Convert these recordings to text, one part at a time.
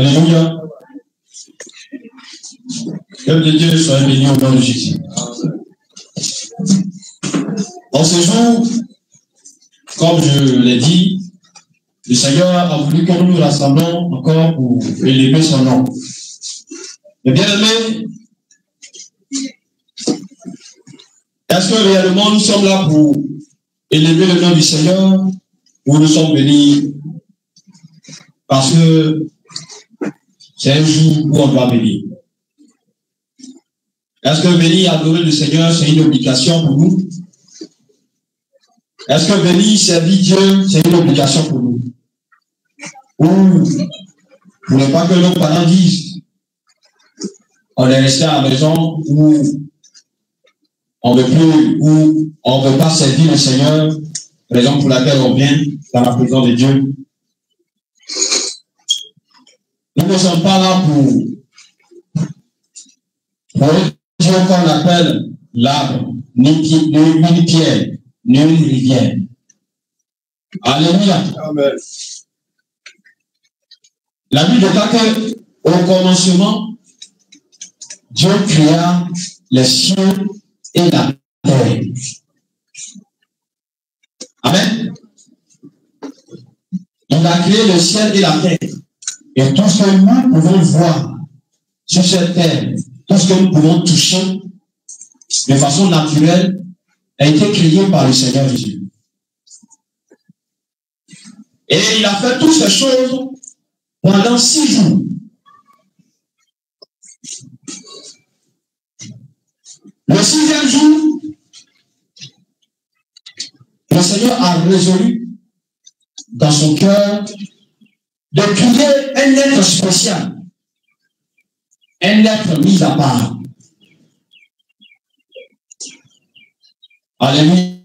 Alléluia. Que le Dieu soit béni au nom de Jésus. En ce jour, comme je l'ai dit, le Seigneur a voulu que nous nous rassemblons encore pour élever son nom. Mais bien aimé, est-ce que réellement nous sommes là pour élever le nom du Seigneur ou nous sommes venus parce que c'est un jour où on doit venir? Est-ce que venir adorer le Seigneur, c'est une obligation pour nous? Est-ce que venir servir Dieu, c'est une obligation pour nous? Ou pour ne pas que nos parents disent, on est resté à la maison où on ne veut plus, où on ne veut pas servir le Seigneur, raison pour laquelle on vient dans la présence de Dieu. Nous ne sommes pas là pour Dieu qu'on appelle l'arbre, ni pierre, ni une rivière. Alléluia. Amen. La Bible déclare qu'au commencement, Dieu créa les cieux et la terre. Amen. Il a créé le ciel et la terre. Et tout ce que nous pouvons voir sur cette terre, tout ce que nous pouvons toucher de façon naturelle, a été créé par le Seigneur Jésus. Et il a fait toutes ces choses pendant 6 jours. Le 6e jour, le Seigneur a résolu dans son cœur de créer un être spécial, un être mis à part. Alléluia.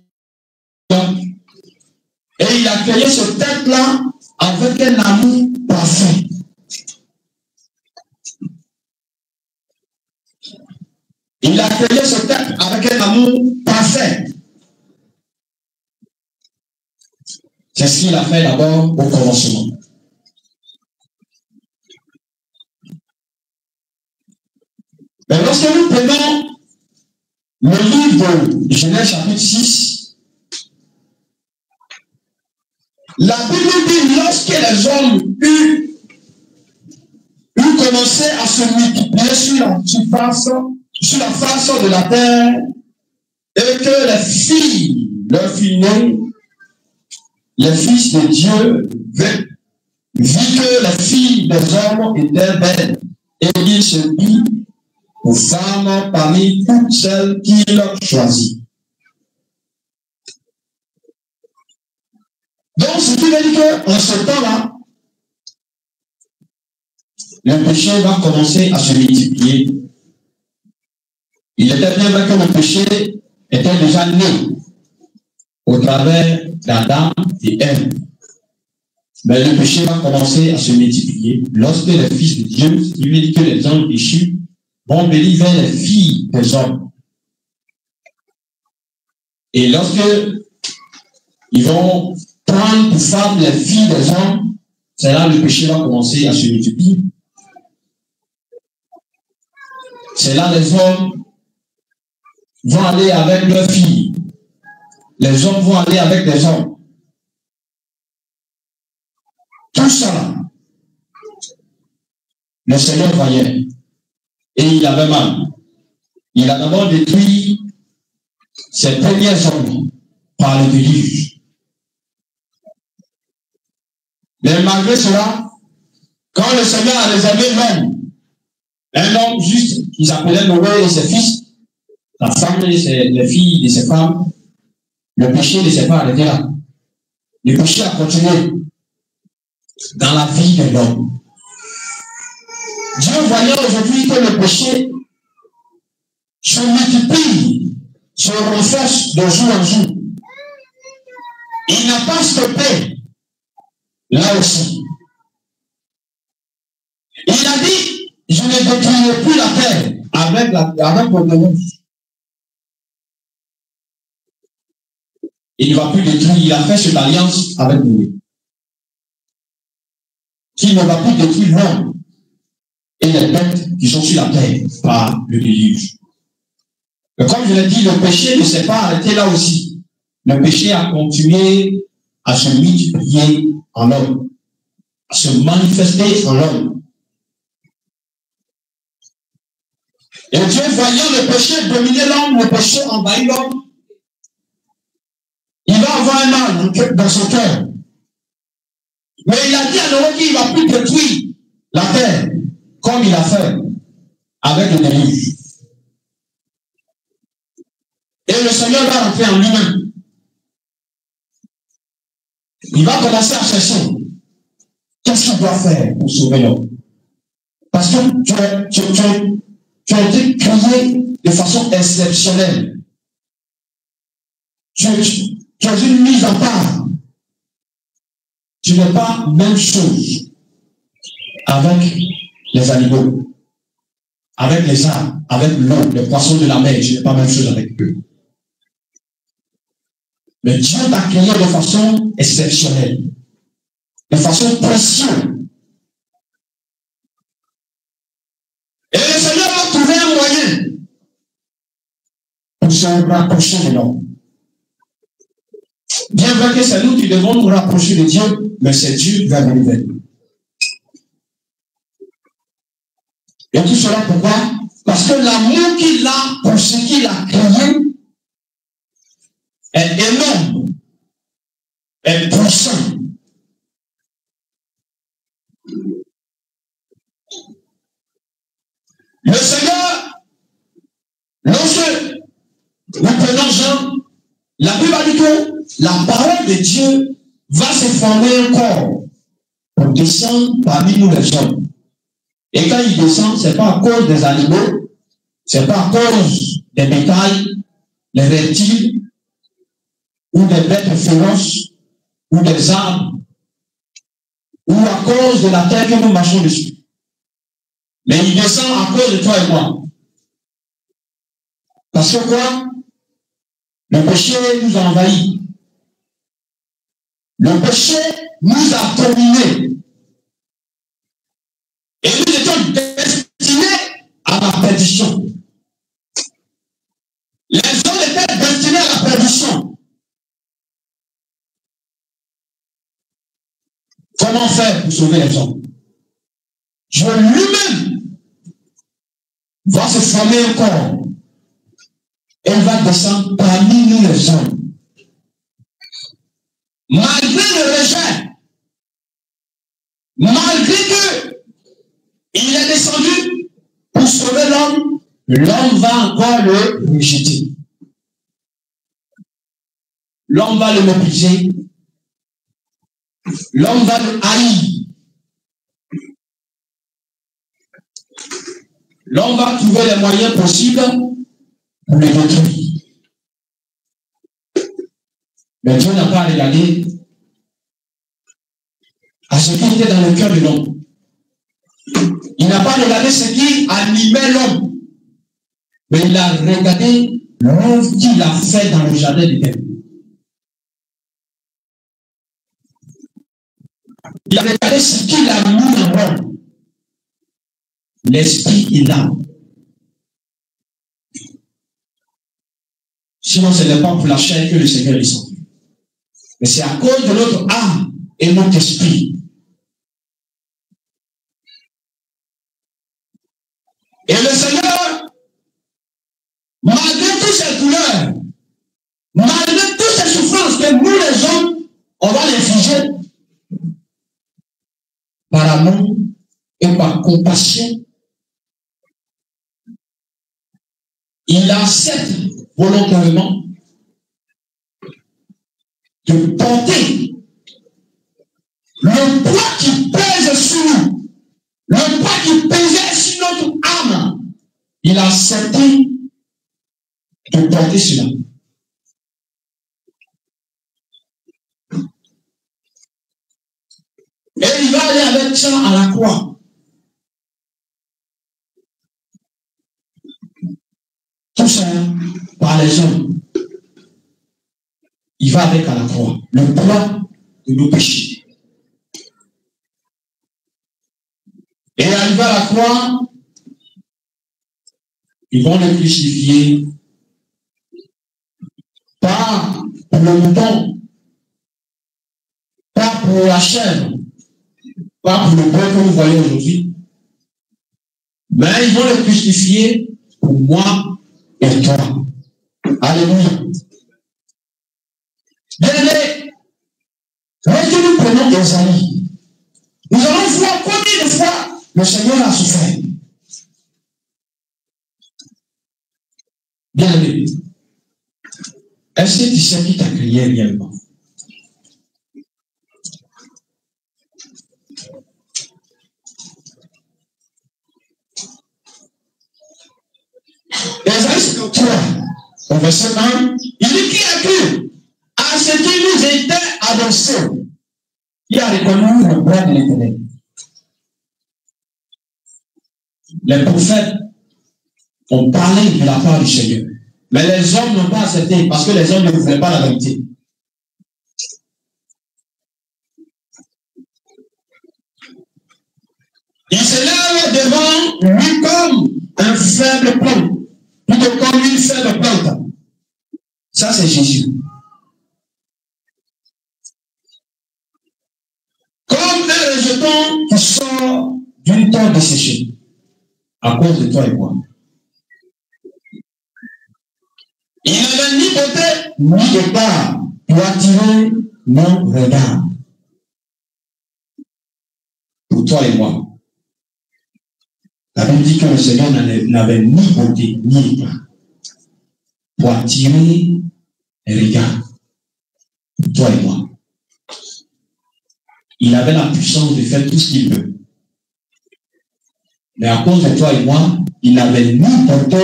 Et il a créé ce être-là avec un amour parfait. Il a créé ce être avec un amour parfait. C'est ce qu'il a fait d'abord au commencement. Mais lorsque nous prenons le livre de Genèse chapitre 6, la Bible dit lorsque les hommes eurent commencé à se multiplier sur la face de la terre, et que les filles, leurs filles nées, les fils de Dieu, vit que les filles des hommes étaient belles, et il se dit aux femmes parmi toutes celles qu'il choisit. Donc, ce qui veut dire qu'en ce temps-là, le péché va commencer à se multiplier. Il était bien vrai que le péché était déjà né au travers d'Adam et Ève. Mais le péché va commencer à se multiplier lorsque les fils de Dieu, ce qui veut dire que les hommes péchus, vont venir vers les filles des hommes. Et lorsque ils vont prendre pour femmes les filles des hommes, c'est là que le péché va commencer à se multiplier. C'est là que les hommes vont aller avec leurs filles. Les hommes vont aller avec les hommes. Tout ça, le Seigneur voyait. Et il avait mal. Il a d'abord détruit ses premiers hommes par le déluge. Mais malgré cela, quand le Seigneur a réservé l'homme, un homme juste, qu'ils appelaient Noé et ses fils, la femme et les filles de ses femmes, le péché ne s'est pas arrêté là. Le péché a continué dans la vie de l'homme. Dieu voyait aujourd'hui que le péché se multiplie, se renforce de jour en jour. Il n'a pas stoppé là aussi. Il a dit, je ne détruirai plus la terre avec le déluge. Il ne va plus détruire, il a fait cette alliance avec nous. Qu'il ne va plus détruire l'homme et les bêtes qui sont sur la terre par le déluge. Mais comme je l'ai dit, le péché ne s'est pas arrêté là aussi. Le péché a continué à se multiplier en l'homme, à se manifester en l'homme. Et Dieu, voyant le péché dominer l'homme, le péché envahit l'homme, il va avoir un mal dans son cœur. Mais il a dit à Noé qu'il ne va plus détruire la terre comme il a fait avec le déluge. Et le Seigneur va rentrer en lui-même. Il va commencer à chercher qu'est-ce qu'il doit faire pour sauver l'homme. Parce que tu as été créé de façon exceptionnelle. Tu as une mise en part. Tu n'es pas même chose avec les animaux, avec les arbres, avec l'eau, les poissons de la mer. Tu n'es pas même chose avec eux. Mais Dieu t'a créé de façon exceptionnelle, de façon précieuse. Et le Seigneur va trouver un moyen pour se rapprocher de l'homme. Bien vrai que c'est nous qui devons nous rapprocher de Dieu, mais c'est Dieu qui va venir vers nous. Et tout cela pourquoi? Parce que l'amour qu'il a pour ce qu'il a créé est énorme, est puissant. Le Seigneur, lorsque nous prenons Jean, la Bible dit que la parole de Dieu va se former un corps pour descendre parmi nous les hommes. Et quand il descend, ce n'est pas à cause des animaux, ce n'est pas à cause des bétails, les reptiles, ou des bêtes féroces, ou des arbres, ou à cause de la terre que nous marchons dessus. Mais il descend à cause de toi et moi. Parce que quoi? Le péché nous a envahis. Le péché nous a dominés. Et nous étions destinés à la perdition. Les hommes étaient destinés à la perdition. Comment faire pour sauver les hommes? Dieu lui-même va se former un corps. Elle va descendre parmi nous les hommes. Malgré le rejet, malgré que il est descendu pour sauver l'homme, l'homme va encore le rejeter. L'homme va le mépriser. L'homme va le haïr. L'homme va trouver les moyens possibles pour le détruire. Mais Dieu n'a pas regardé à ce qui était dans le cœur de l'homme. Il n'a pas regardé ce qui animait l'homme. Mais il a regardé l'œuvre qu'il a fait dans le jardin d'Éden. Il a regardé ce qu'il a mis en l'homme. L'esprit il a. Sinon, ce n'est pas pour la chair que le Seigneur est descendu. Mais c'est à cause de notre âme et notre esprit. Et le Seigneur, malgré toutes ces douleurs, malgré toutes ces souffrances que nous les hommes, on va les infliger, par amour et par compassion, il accepte volontairement de porter le poids qui pèse sur nous, le poids qui pesait sur notre âme. Il a accepté de porter cela. Et il va aller avec ça à la croix. Tout ça par les hommes. Il va avec à la croix le poids de nos péchés. Et Et arrivé à la croix, ils vont le crucifier. Pas pour le mouton, pas pour la chèvre, pas pour le bœuf que vous voyez aujourd'hui, mais ils vont le crucifier pour moi et toi. Alléluia. Bien-aimés, lorsque nous prenons Ésaïe, nous allons voir combien de fois le Seigneur a souffert. Bien-aimé, est-ce que tu sais qui t'a créé réellement? Ésaïe 53, au verset 1, il dit qui a cru à ce qui nous était annoncé, qui a reconnu le bras de l'Éternel. Les prophètes ont parlé de la part du Seigneur, mais les hommes n'ont pas accepté parce que les hommes ne voulaient pas la vérité. Il se lève devant lui comme un faible plant, plutôt comme une faible plante. Ça, c'est Jésus. Comme un rejeton qui sort d'une terre desséchée, à cause de toi et moi. Il n'avait ni beauté, ni départ pour attirer mon regard. Pour toi et moi. La Bible dit que le Seigneur n'avait ni beauté, ni départ pour attirer les regards. Pour toi et moi. Il avait la puissance de faire tout ce qu'il veut. Mais à cause de toi et moi, il n'avait ni beauté,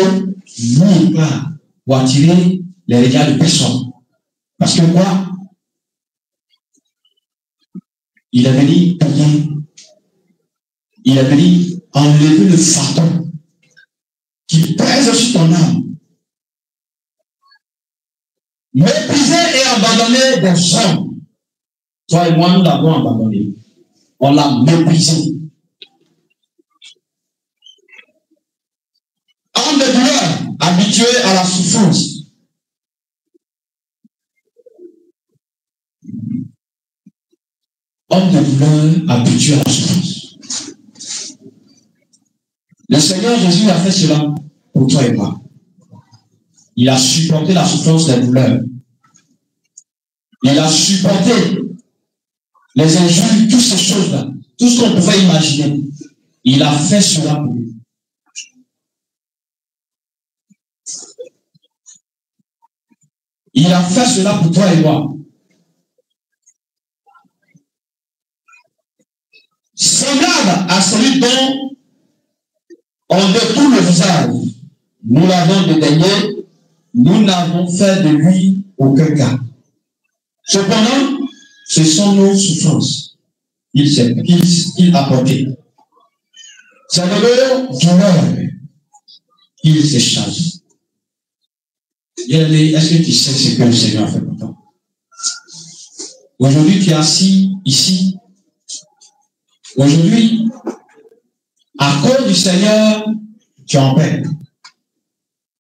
ni départ pour attirer les regards de personne. Parce que quoi? Il avait dit payer. Il avait dit enlever le fardeau qui pèse sur ton âme. Mépriser et abandonner des hommes. Toi et moi, nous l'avons abandonné. On l'a méprisé. Homme de douleur, habitué à la souffrance. Homme de douleur, habitué à la souffrance. Le Seigneur Jésus a fait cela pour toi et moi. Il a supporté la souffrance des douleurs. Il a supporté les injures, toutes ces choses-là, tout ce qu'on pouvait imaginer. Il a fait cela pour nous. Il a fait cela pour toi et moi. Semblable à celui dont on détourne le visage, nous l'avons dédaigné, nous n'avons fait de lui aucun cas. Cependant, ce sont nos souffrances qu'il a portées. C'est de leur douleur qu'il se charge. Bien-aimé, est-ce que tu sais ce que le Seigneur a fait pour toi? Aujourd'hui, tu es assis ici. Aujourd'hui, à cause du Seigneur, tu es en paix.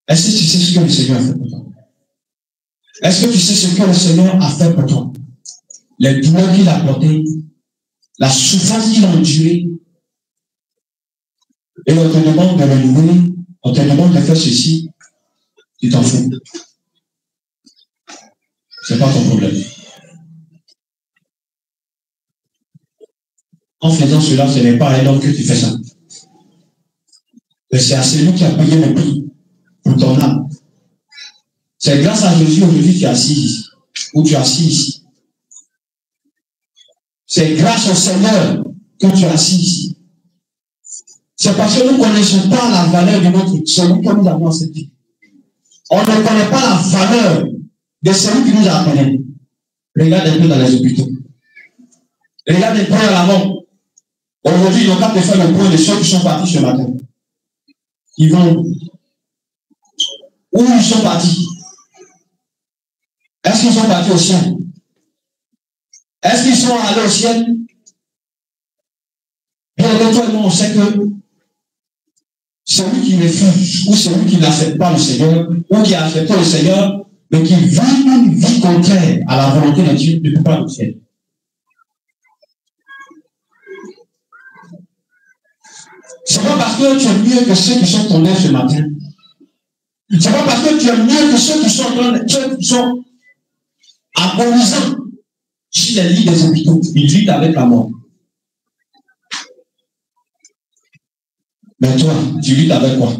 Est-ce que tu sais ce que le Seigneur a fait pour toi? Est-ce que tu sais ce que le Seigneur a fait pour toi? Les douleurs qu'il a portées, la souffrance qu'il a endurée. Et on te demande de renouveler, on te demande de faire ceci, tu t'en fous. Ce n'est pas ton problème. En faisant cela, ce n'est pas à un homme que tu fais ça. Mais c'est à celui qui a payé le prix pour ton âme. C'est grâce à Jésus aujourd'hui que tu es assis ici. Ou tu es assis ici. C'est grâce au Seigneur que tu es assis ici. C'est parce que nous ne connaissons pas la valeur de notre celui que nous avons accepté. On ne connaît pas la valeur de celui qui nous a appelés. Regarde un peu dans les hôpitaux. Regarde un peu à la mort. Aujourd'hui, ils n'ont pas pu faire le point de ceux qui sont partis ce matin. Ils vont. Où ils sont partis? Est-ce qu'ils sont partis au ciel? Est-ce qu'ils sont allés au ciel? Bien, toi et moi, on sait que celui qui refuse, ou celui qui n'accepte pas le Seigneur, ou qui a accepté le Seigneur, mais qui vit une vie contraire à la volonté de Dieu, ne peut pas le faire. C'est pas parce que tu es mieux que ceux qui sont tombés ce matin. C'est pas parce que tu es mieux que ceux qui sont agonisants sur les lits des hôpitaux. Ils vivent avec la mort. Mais toi, tu vis avec quoi?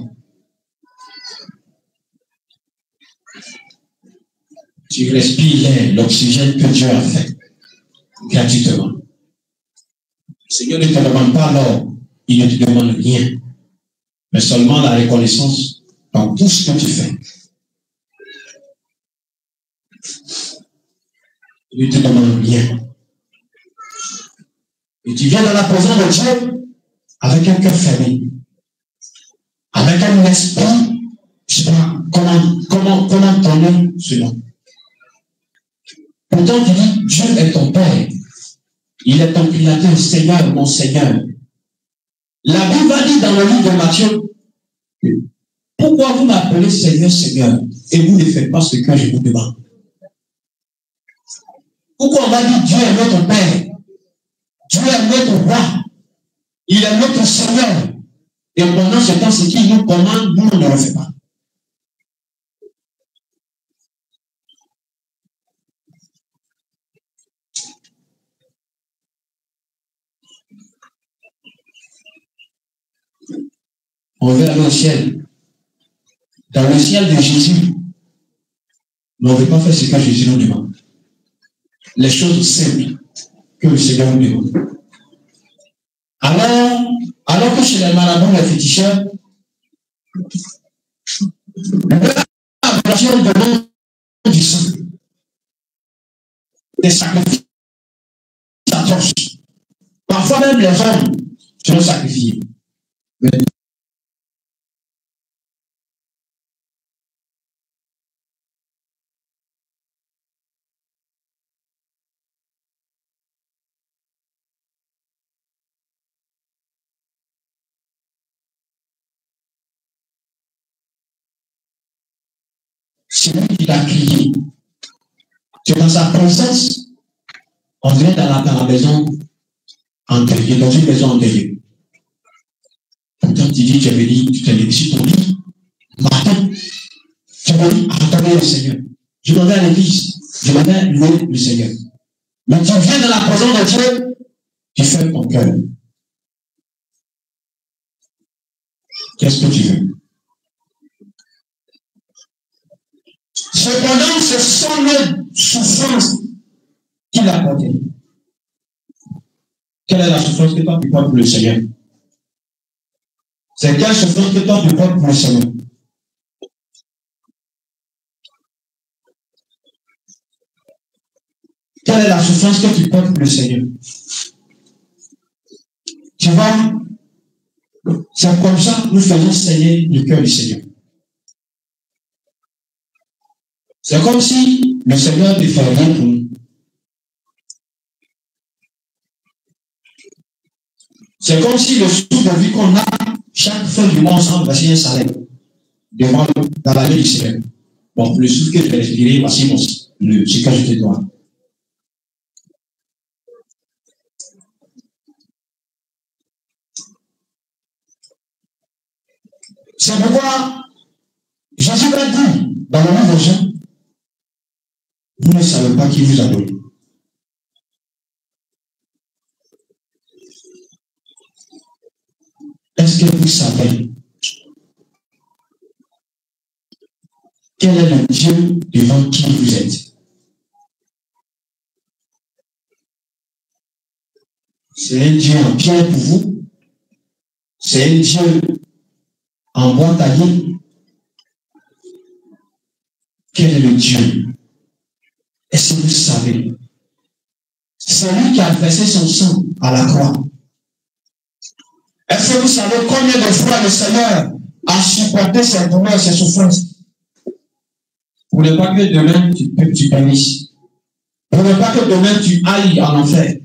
Tu respires l'air, l'oxygène que Dieu a fait gratuitement. Le Seigneur ne te demande pas l'or, il ne te demande rien, mais seulement la reconnaissance dans tout ce que tu fais. Il ne te demande rien. Et tu viens dans la présence de Dieu avec un cœur fermé, avec un esprit, je ne sais pas comment donner ce nom. Pourtant, tu dis, Dieu est ton Père. Il est ton Créateur, Seigneur, mon Seigneur. La Bible va dire dans le livre de Matthieu, pourquoi vous m'appelez Seigneur, Seigneur, et vous ne faites pas ce que je vous demande? Pourquoi on va dire Dieu est notre Père? Dieu est notre roi. Il est notre Seigneur. Et pendant ce temps, ce qu'il nous commande, nous ne le faisons pas. On veut aller au ciel. Dans le ciel de Jésus, mais on ne veut pas faire ce que Jésus nous demande. Les choses simples que le Seigneur nous demande. Alors que chez les marabouts, les féticheurs, l'adoration demande du sang, des sacrifices atroces. Parfois même les hommes seront sacrifiés. Mais c'est lui qui t'a crié. Tu es dans sa présence. On vient dans la maison endeuillée, dans une maison endeuillée. Pourtant, tu dis, tu avais dit, tu t'es levé sur ton lit. Matin, tu m'as dit, attendez le Seigneur. Je m'en vais à l'église. Je m'en vais louer le Seigneur. Mais tu viens dans la présence de Dieu, tu fermes ton cœur. Qu'est-ce que tu veux? Cependant, ce sont les souffrances qu'il a portées. Quelle est la souffrance que toi tu portes pour le Seigneur? C'est quelle souffrance que toi tu portes pour le Seigneur? Quelle est la souffrance que tu portes pour le Seigneur? Tu vois, c'est comme ça que nous faisons saigner le cœur du Seigneur. C'est comme si le Seigneur ne fait rien pour nous. C'est comme si le souffle de vie qu'on a, chaque fin du mois, ensemble, voici un salaire devant nous, dans la vie du Seigneur. Bon, le souffle que je vais respirer, voici ce que je te dois. C'est pourquoi Jésus va dire dans le livre de Jean, vous ne savez pas qui vous a donné. Est-ce que vous savez quel est le Dieu devant qui vous êtes? C'est un Dieu en pierre pour vous? C'est un Dieu en bois taillé? Quel est le Dieu? Est-ce que vous savez? C'est lui qui a versé son sang à la croix. Est-ce que vous savez combien de fois le Seigneur a supporté ses douleurs, ses souffrances? Pour ne pas que demain tu périsses. Pour ne pas que demain tu ailles en enfer.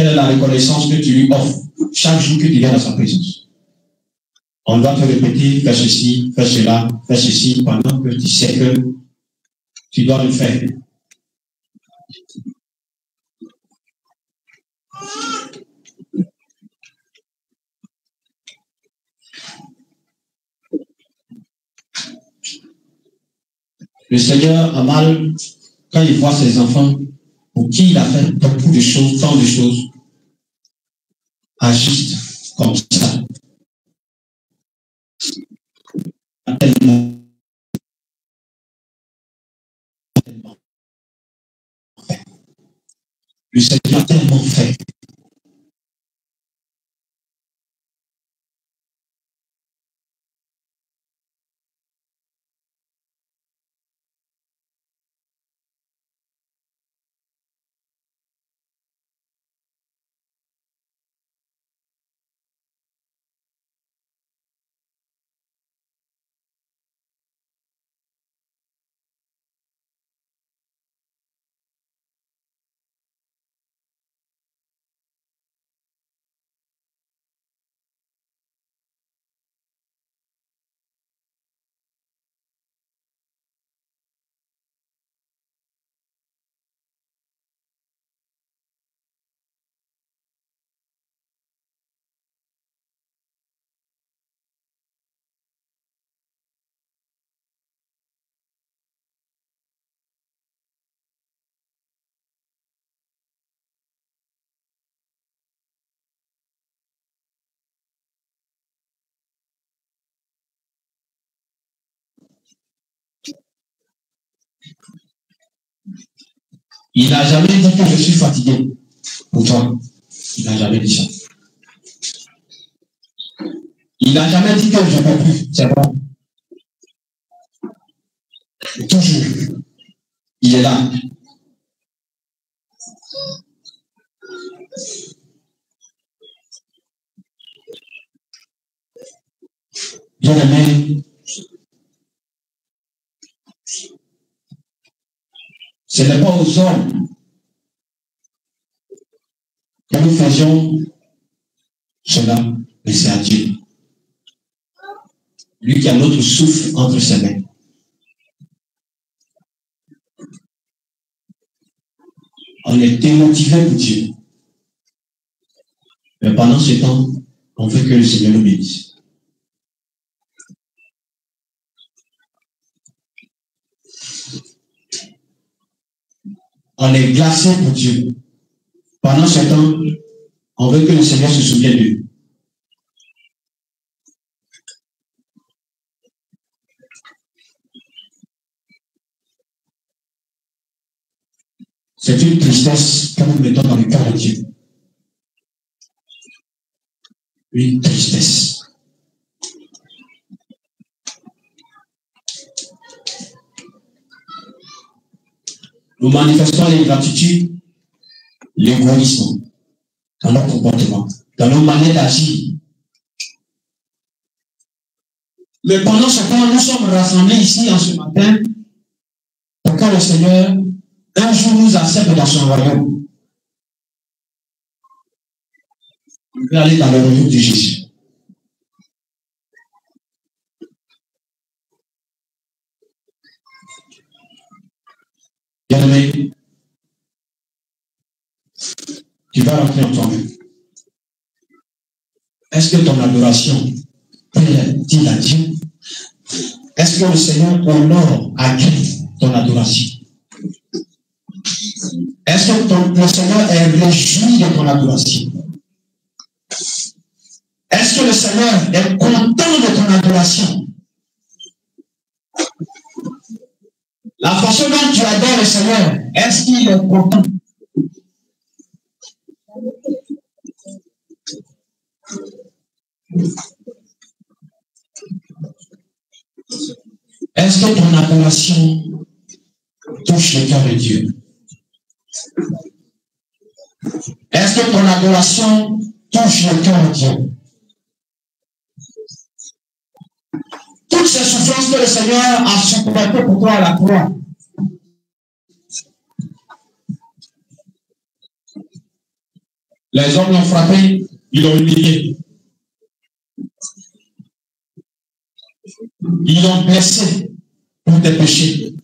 Quelle est la reconnaissance que tu lui offres chaque jour que tu viens dans sa présence? On doit te répéter, fais ceci, fais cela, fais ceci, pendant que tu sais que tu dois le faire. Le Seigneur a mal quand il voit ses enfants pour qui il a fait beaucoup de choses, tant de choses, agissent comme ça. Tellement fait. Le Seigneur a tellement fait. Il n'a jamais dit que je suis fatigué pour toi. Il n'a jamais dit ça. Il n'a jamais dit que je ne peux plus. C'est bon. Toujours. Il est là. Bien aimé, ce n'est pas aux hommes que nous faisions cela, mais c'est à Dieu. Lui qui a notre souffle entre ses mains. On est démotivé pour Dieu. Mais pendant ce temps, on veut que le Seigneur nous bénisse. On est glacé pour Dieu. Pendant ce temps, on veut que le Seigneur se souvienne de nous. C'est une tristesse que nous mettons dans le cœur de Dieu. Une tristesse. Nous manifestons l'ingratitude, l'égoïsme dans notre comportement, dans nos manières d'agir. Mais pendant ce temps, nous sommes rassemblés ici en ce matin pour que le Seigneur un jour nous accepte dans son royaume. On veut aller dans le royaume de Jésus. Bien-aimé, tu vas rentrer en toi-même. Est-ce que ton adoration plaît-il à Dieu? Est-ce que le Seigneur honore à Dieu ton adoration? Est-ce que le Seigneur est réjoui de ton adoration? Est-ce que le Seigneur est content de ton adoration? La façon dont tu adores le Seigneur, est-ce qu'il est content? Est-ce que ton adoration touche le cœur de Dieu? Est-ce que ton adoration touche le cœur de Dieu? Toutes ces souffrances que le Seigneur a supportées pour toi à la croix, Les hommes l'ont frappé, ils l'ont humilié. Ils l'ont blessé pour tes péchés.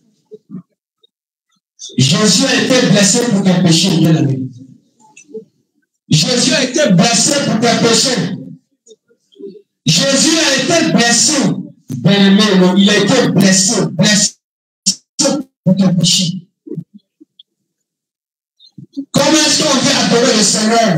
Jésus a été blessé pour tes péchés, bien aimé. Jésus a été blessé pour tes péchés. Jésus a été blessé, bien aimé, il a été blessé pour tes péchés. Comment est-ce qu'on vient adorer le Seigneur?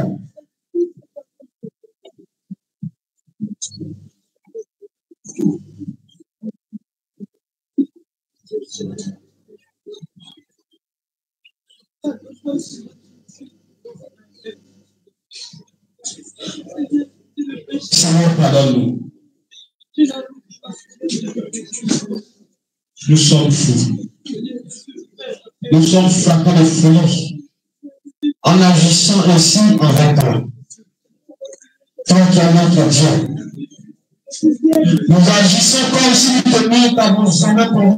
Seigneur, pardonne-nous. Nous sommes fous. Nous sommes frappés de folie en agissant ainsi envers toi. Toi qui es notre Dieu. Nous agissons comme si nous tenions ta bouche pour nous.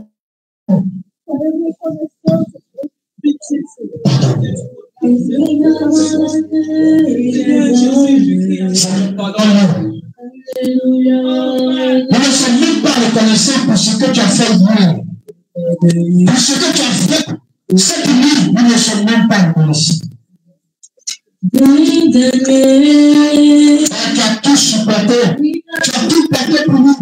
Pardonne-nous. Nous ne sommes même pas reconnaissants pour ce que tu as fait hier. Pour ce que tu as fait cette nuit, nous ne sommes même pas reconnaissants. Tu as tout supporté. Tu as tout porté pour nous.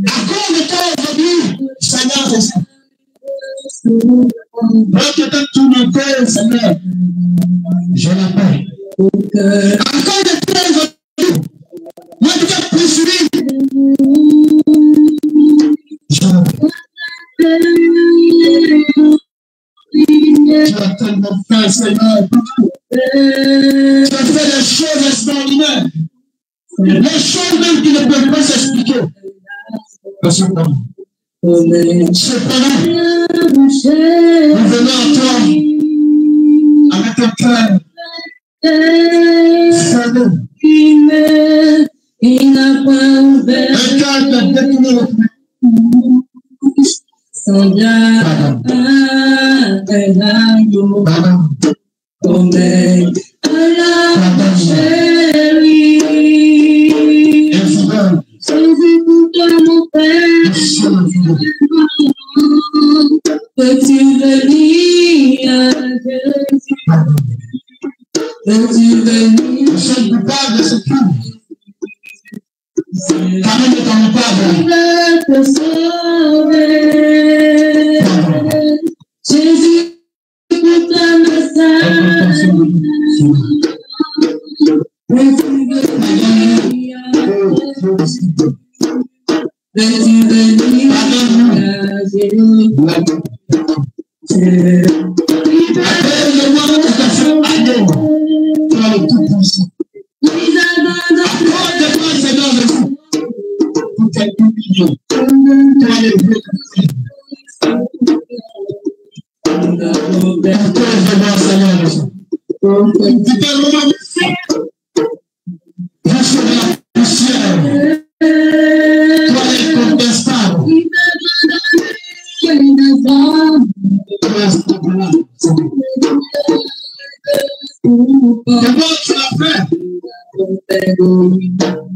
À cause de toi aujourd'hui, Seigneur Jésus. Peut-être tout le cœur, Seigneur. Je l'appelle. À cause de toi aujourd'hui, moi je t'ai poursuivi. Je l'appelle. Tu as tellement fait, Seigneur. Tu as fait des choses extraordinaires. Les choses même qui ne peuvent pas s'expliquer. Cependant, nous venons à toi avec un cœur fermé. Un cœur de détourné. Peux-tu venir à Jésus? Peux-tu venir? Nous sommes coupables de ce crime. Car nous ne t'en pas. Il veut te sauver. Jésus, pour ta message. Peux-tu venir à Jésus? Peux-tu venir à Jésus? Appelle-le-moi pour ta femme Adam. Tu as le tout puissant. Accorde-moi, Seigneur Jésus, pour tes humiliés. Tu as le vrai conseil. Accorde-moi, Seigneur Jésus. Tu t'es vraiment je serai la poussière. Toi l'incontestable. D'abord, tu l'as fait.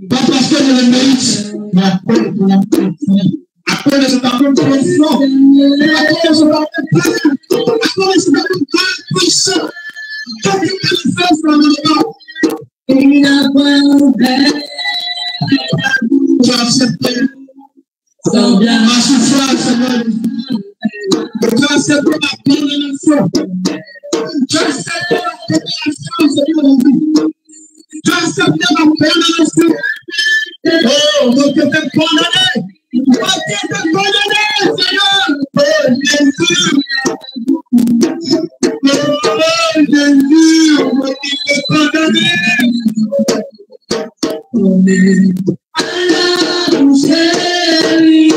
Pas parce que je le mérite, mais à cause de ton amour. À cause de cet amour profond. À cause de cet amour plein. À cause de cet amour puissant. Que tu manifestes dans le monde. Tu as accepté ma souffrance, Seigneur. Tu as accepté ma condamnation. Tu as accepté ma condamnation, Seigneur. Tu as accepté ma condamnation. Oh, donc tu es condamné. Toi qui es condamné, Seigneur. Oh, Jésus. Oh, Jésus. Moi qui es condamné. Alors, chérie.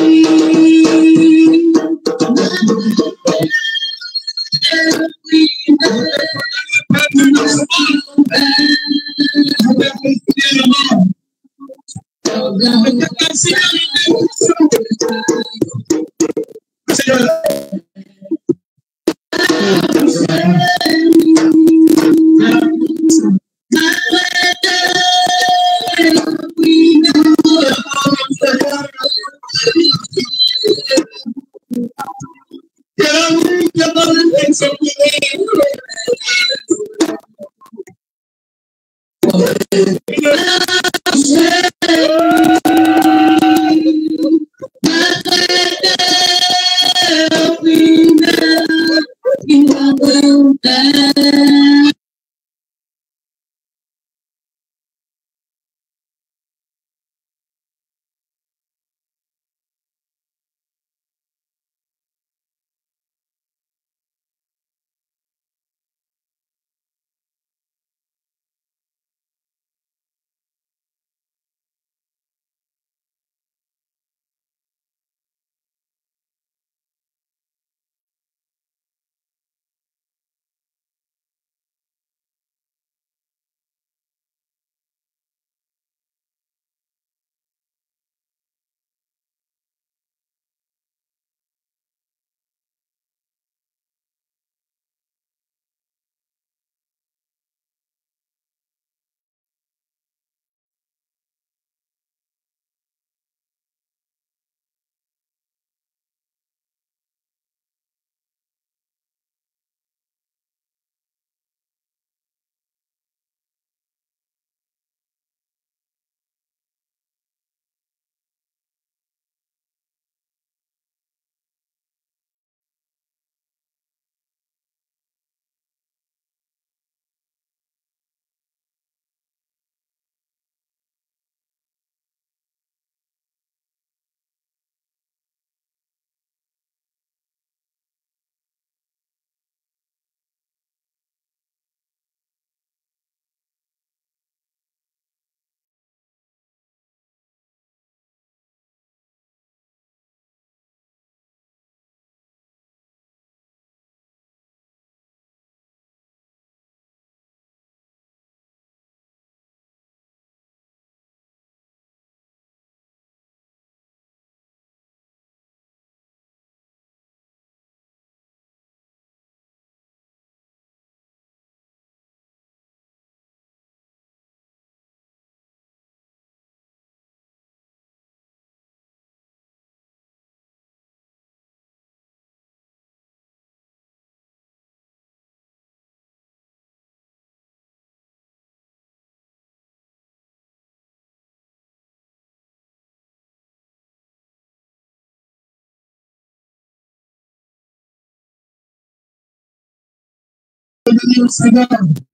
Revenir au Seigneur.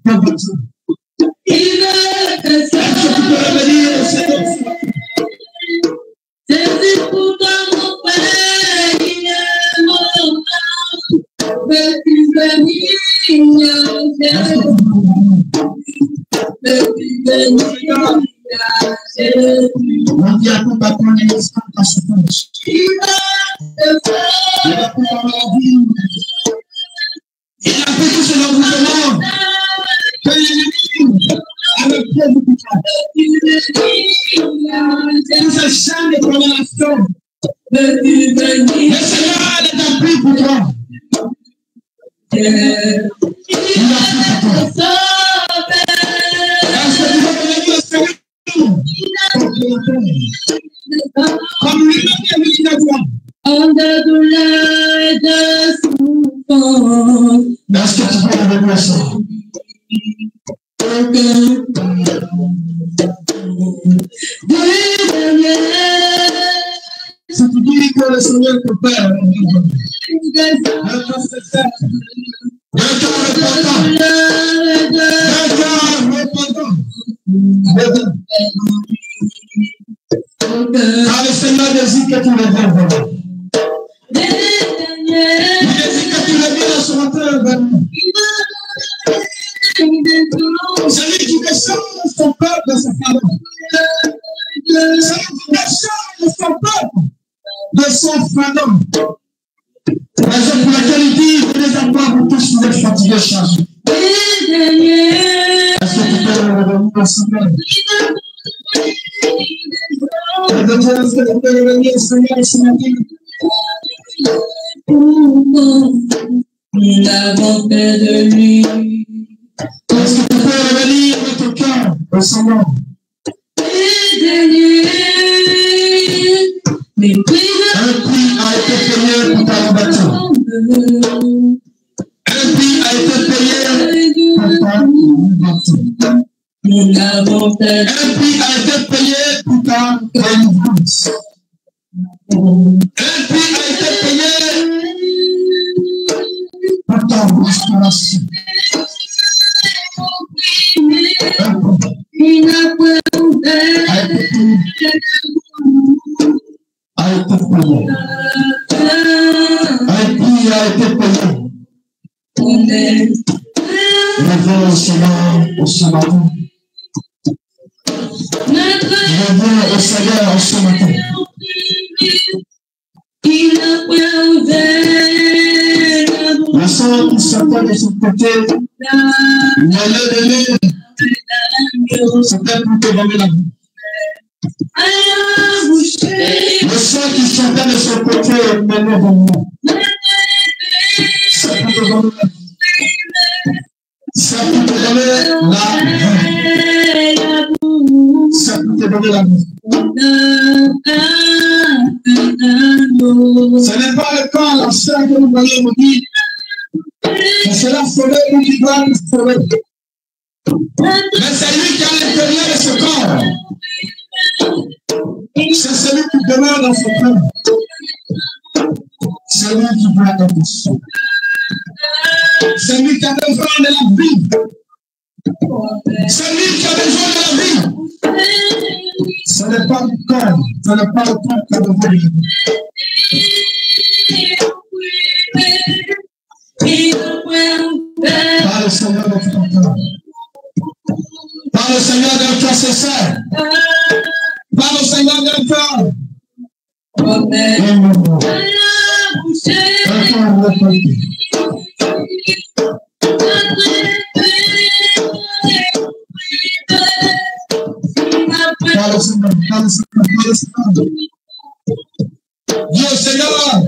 Il veut que ça. Est-ce que tu peux revenir au Seigneur? C'est pour mon Père, il est mon âme. Veux-tu venir? Veux-tu venir? On dit à tout patron les mystères à ce point. Il va pouvoir leur dire. Il a fait tout ce mouvement. Que l'ennemi avec pied du pouvoir. Tout ce champ de condamnation. Le Seigneur est en plus pour toi. Il a tout pour toi. Est-ce que tu veux venir au Seigneur? Comme lui-même est venu de toi. En de douleur et de souffrance. Est-ce que tu peux revenir au Seigneur? Si tu dis que le Seigneur te perd, un cœur sincère, un cœur repentant, car le Seigneur désire que tu reviennes vers lui. Il désire que tu reviennes ce matin vers lui. Celui qui descend son peuple de sa parole. Celui qui descend son peuple de son fardeau. Raison pour laquelle il dit, venez à moi, vous tous vous êtes fatigués, chargés. Est-ce que tu peux revenir au Seigneur? Est-ce que tu peux revenir au Seigneur ce matin? Nous l'avons fait de lui. Est-ce que tu peux revenir dans ton cœur au Seigneur? Un prix a été payé pour ta liberté. Un prix a été payé pour ta liberté. nous l'avons fait. Un prix a été payé pour ta délivrance. Un prix a été payé pour ta restauration. Il a fait a été payé. Un prix a été payé. Reviens au Seigneur au ce matin. Reviens au Seigneur au ce matin. Le sang qui sortait de son côté, c'était pour te donner la vie. Le sang qui sortait de son côté, menait de moi. C'est pour te donner la vie. C'est pour te donner la vie. C'est pour te donner la vie. Ce n'est pas le corps, la chair que vous voyez me dire. Mais c'est la forêt qui doit nous sauver. Mais c'est lui qui a l'intérieur de ce corps. C'est celui qui demeure dans ce corps. C'est lui qui doit être sauvé. C'est lui qui a besoin de la vie. C'est lui qui a besoin de la vie. Ce n'est pas le corps. Ce n'est pas le corps qui a besoin de la vie. Par le Seigneur de ton cœur. Par le Seigneur d'un cœur sincère. Par le Seigneur d'un cœur. Dis au Seigneur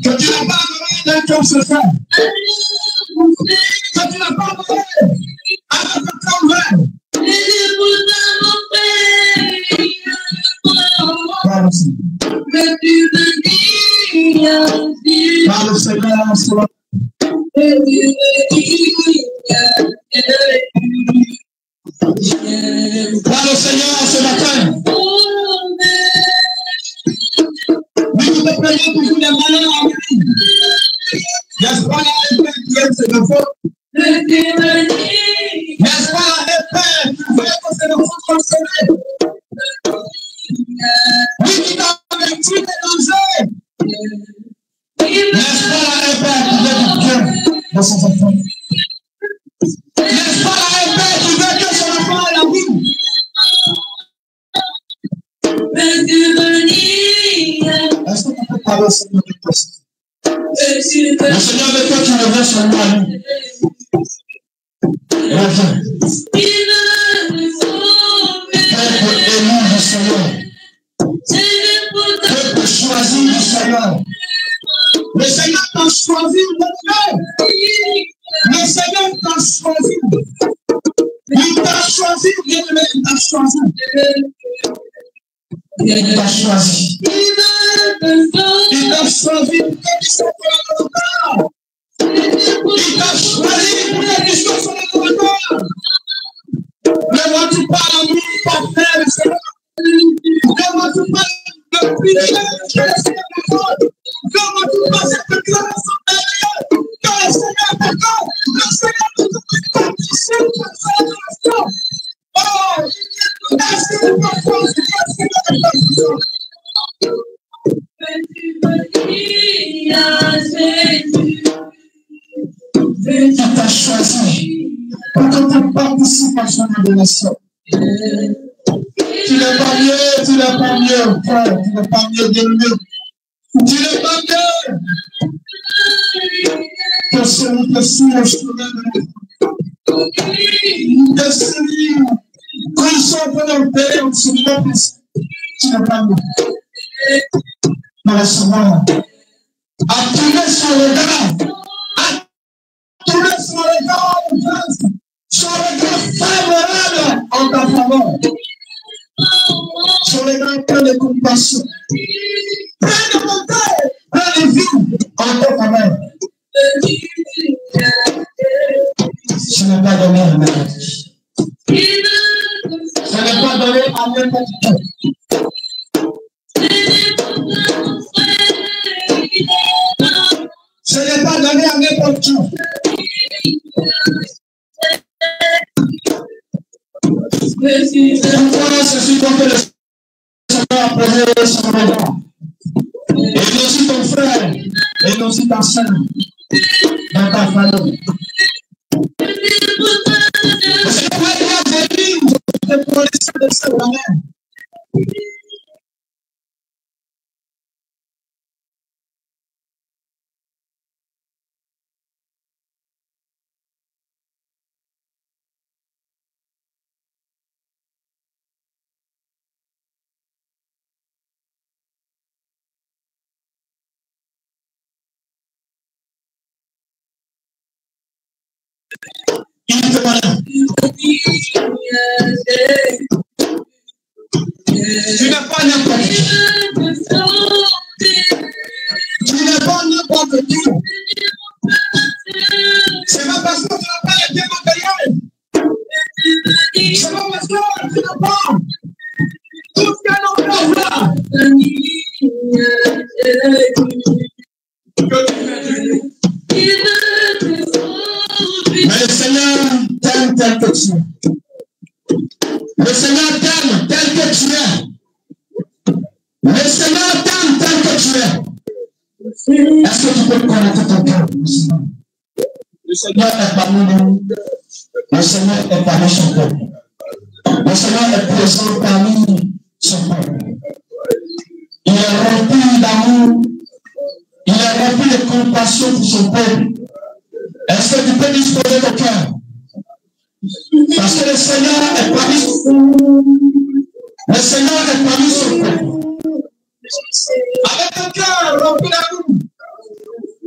que tu n'as pas besoin d'un cœur sincère. Que tu n'as pas besoin d'un cœur ouvert. Par le Seigneur, par le Seigneur ce matin. Nous te prions pour tous les malheurs en vie. N'est-ce pas la épée qui aime ses enfants? N'est-ce pas la épée qui veut que ses enfants soient sauvés? Oui, qui t'a vaincu des dangers. N'est-ce pas la épée qui veut du bien de ses enfants? N'est-ce pas la épée qui veut que son enfant ait la vie? Est-ce que tu peux parler au Seigneur de toi? Le Seigneur veut que tu reviens sur moi, lui. Reviens. Peuple élu du Seigneur. Peuple choisi du Seigneur. Le Seigneur t'a choisi, le Seigneur t'a choisi. Il t'a choisi, bien-aimé, il t'a choisi. Il t'a choisi. Il t'a choisi pour que tu sois son adorateur. Il t'a choisi pour que tu sois son adorateur. Ne vois-tu pas l'amour parfait du Seigneur? Ne vois-tu pas le privilège que le Seigneur t'accorde? Ne vois-tu pas cette déclaration derrière que le Seigneur t'accorde? Le Seigneur t'accorde qui sait que c'est l'adoration. Oh! Est-ce que vous pensez que le Seigneur t'accorde? Il t'a choisi pour que tu participes à son adoration. Tu n'es pas mieux, tu n'es pas mieux, frère, tu n'es pas mieux de mieux. Tu n'es pas mieux que celui qui suit le chemin de celui qui sont volontaires au Seigneur. Tu n'es pas mieux. Mais le Seigneur a tourné son regard, son regard en grâce, son regard favorable en ta faveur, son regard plein de compassion, plein de bonté, plein de vie en ta faveur. donné à n'importe qui. Ce n'est pas donné à n'importe qui. Ceci donc que le Seigneur a posé son regard. Et non aussi ton frère, et non aussi ta soeur, dans ta famille. Le Seigneur va dire à Jésus, je te prends les soins de sa mère. Il te voilà. Tu n'es pas n'importe qui. Tu n'es pas n'importe qui. C'est pas parce que tu n'as pas été matériel. C'est pas parce que tu n'as pas tout ce que l'on peut voir. Mais le Seigneur t'aime tel que tu es. Le Seigneur t'aime tel que tu es. Le Seigneur t'aime tel que tu es. Est-ce que tu peux connaître ton cœur? Le Seigneur est parmi nous. Le Seigneur est parmi son peuple. Le Seigneur est présent parmi son peuple. Il est rempli d'amour. Il est rempli de compassion pour son peuple. Est-ce que tu peux disposer ton cœur? Parce que le Seigneur est parmi son peuple. Avec un cœur rempli d'amour.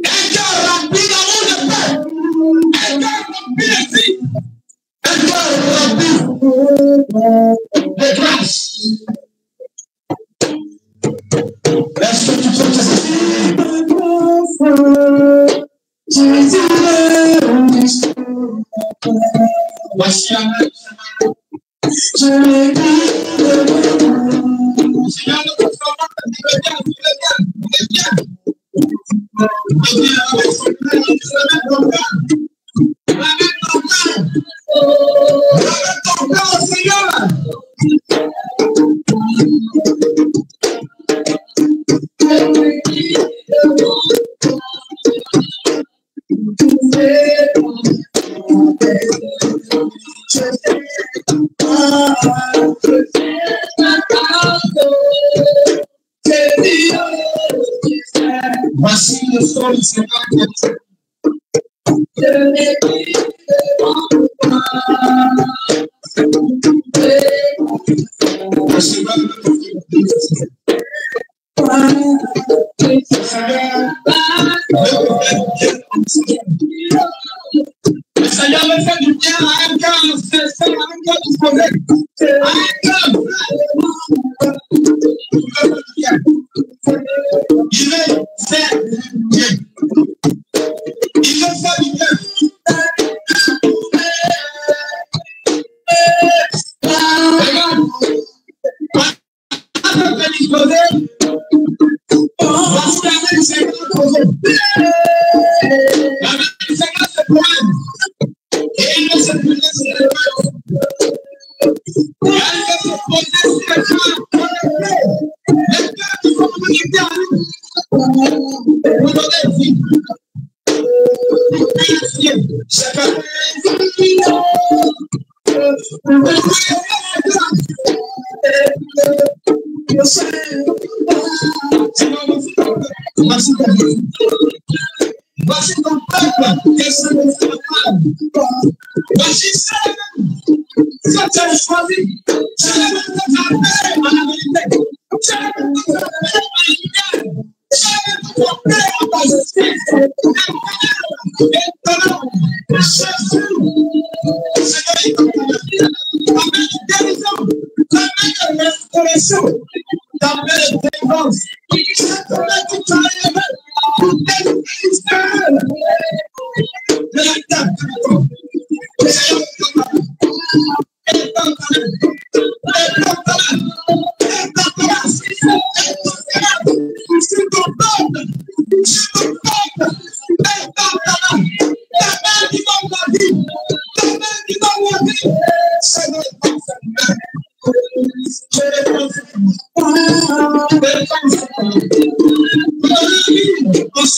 Un cœur rempli d'amour de paix. Un cœur rempli de vie. Un cœur rempli de grâce. Est-ce que tu peux te dire? Voici la main du Seigneur. Seigneur, nous te formons, tu es bien. Tu es bien avec son frère, tu se mets ton cœur. Avec ton cœur. Avec ton cœur, Seigneur. Voici le son du Seigneur. Le Seigneur me fait du bien à un cœur disposé. À un cœur. Il veut faire du bien. Il veut faire du bien. Regarde. Un peu disposé. Parce que la main du Seigneur est posée. La main du Seigneur se pointe. Et il ne se plus laisser le cœur. Et elle va se poser sur le cœur. Les cœurs qui sont connectés à nous. Vous donnez vie. Purifier. Chacun. Voici ton peuple, et ce n'est pas mal. Voici ça, ça tu as choisi. C'est la même chose à faire en la vérité. C'est la même chose à faire en la lumière. C'est la même chose à faire en ta justice. Et maintenant, Jésus, Seigneur, il t'appelle. T'appelle de guérison, t'appelle de restauration, t'appelle de délivrance. C'est pour la qui t'a élevé. Pour tes ministères de la table. Le Seigneur est capable. Il est capable.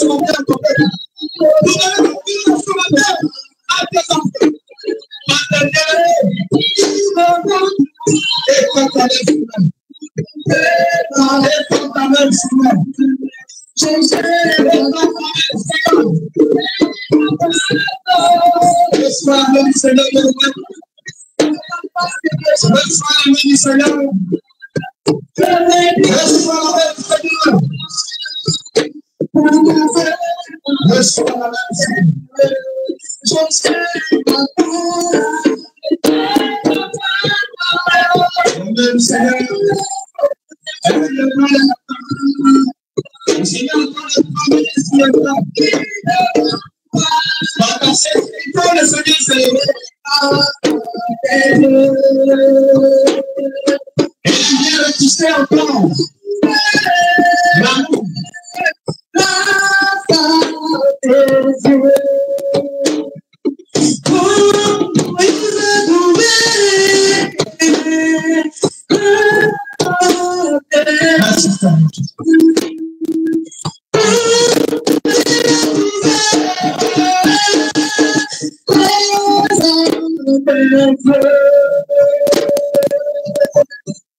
mon cœur, ton cœur. Donne la confiance ce matin à tes enfants. Et quand ta main, et quand ta main, Seigneur. Reçois la main du Seigneur. Reçois la main du Seigneur. Reçois la main du Seigneur. Reçois la main du Seigneur. Le Seigneur. Le Seigneur et il vient le tisser encore. L'amour.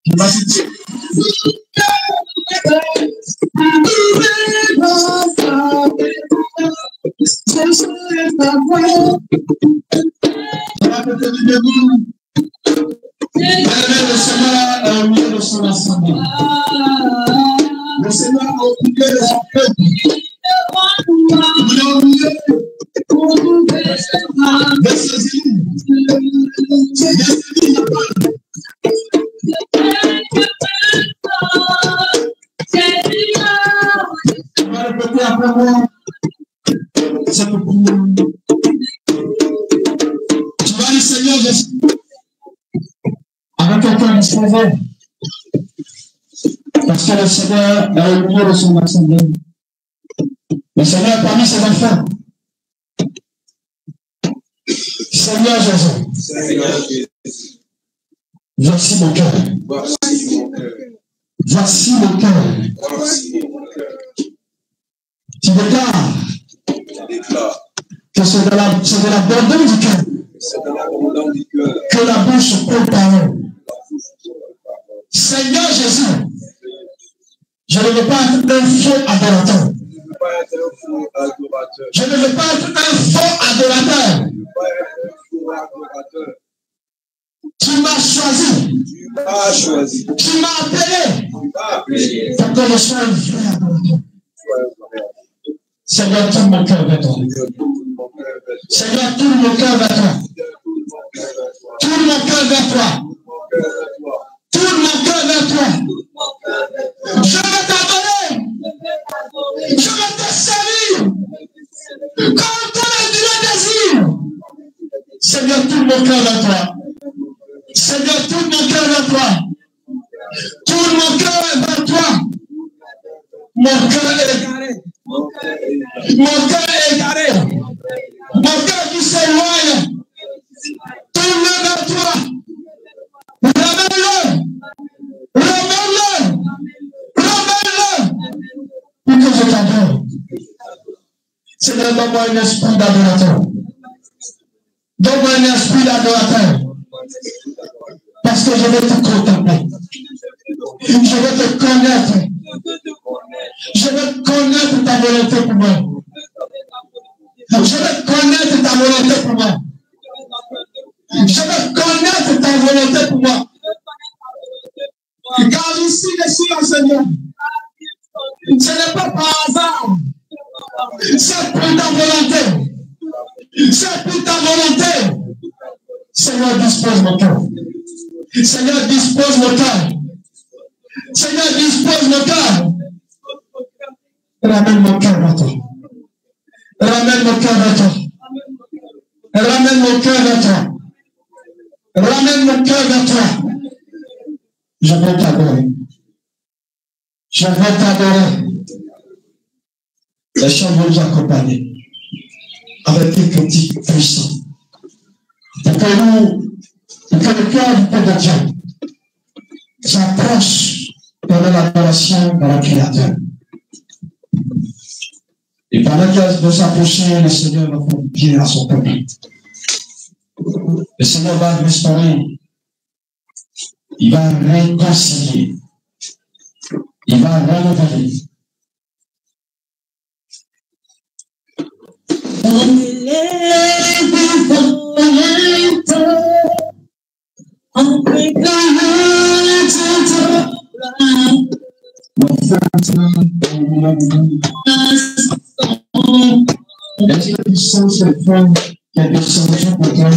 Merci, le Seigneur a oublié de son assemblée. Le Seigneur a oublié de son peuple. Il a oublié de saisir. On va répéter après moi. Tu vas dire Seigneur Jésus. Avec un cœur disposé. Parce que le Seigneur a oublié de son assemblée. Le Seigneur a parmi ses enfants. Seigneur Jésus. Voici mon cœur. Voici mon cœur. Tu déclares que c'est de l'abondance du cœur que la bouche peut parler. Seigneur Jésus, je ne veux pas être un faux adorateur. Je ne veux pas être un faux adorateur. Tu m'as choisi. Tu m'as appelé. Pour que je sois un vrai adorateur. Seigneur, tourne mon cœur vers toi. Seigneur, tourne mon cœur vers toi. Tourne mon cœur vers toi. Tourne mon cœur vers toi. Je vais t'adorer. Je vais te servir. Comme ton désir. Seigneur, tourne mon cœur vers toi. Seigneur, tourne mon cœur vers toi. Tourne mon cœur vers toi. Mon cœur est égaré. Mon cœur est égaré. Mon cœur qui s'éloigne. Tourne vers toi. Ramène-le. Ramène-le. Ramène-le. Pour que je t'adore. Seigneur, donne-moi un esprit d'adorateur. Donne-moi un esprit d'adorateur. Parce que je vais te contempler. Je vais te connaître. Je vais connaître ta volonté pour moi. Je vais connaître ta volonté pour moi. Je veux connaître ta volonté pour moi. Car ici, je suis un Seigneur. Ce n'est pas par hasard. C'est pour ta volonté. C'est pour ta volonté. Seigneur, dispose mon cœur. Seigneur, dispose mon cœur. Seigneur, dispose mon cœur. Ramène mon cœur vers toi. Ramène mon cœur vers toi. Ramène mon cœur vers toi. Ramène mon cœur vers toi. Je vais t'adorer. Je vais t'adorer. Les chants vont nous accompagner avec des critiques puissants. Pour que le cœur du peuple de Dieu s'approche dans l'adoration de la Créateur. Et pendant qu'il va s'approcher, le Seigneur va faire bien à son peuple. Le Seigneur va restaurer. Il va réconcilier. Il va renouveler. Est-ce que tu sens cette femme qui a des sentiments pour toi?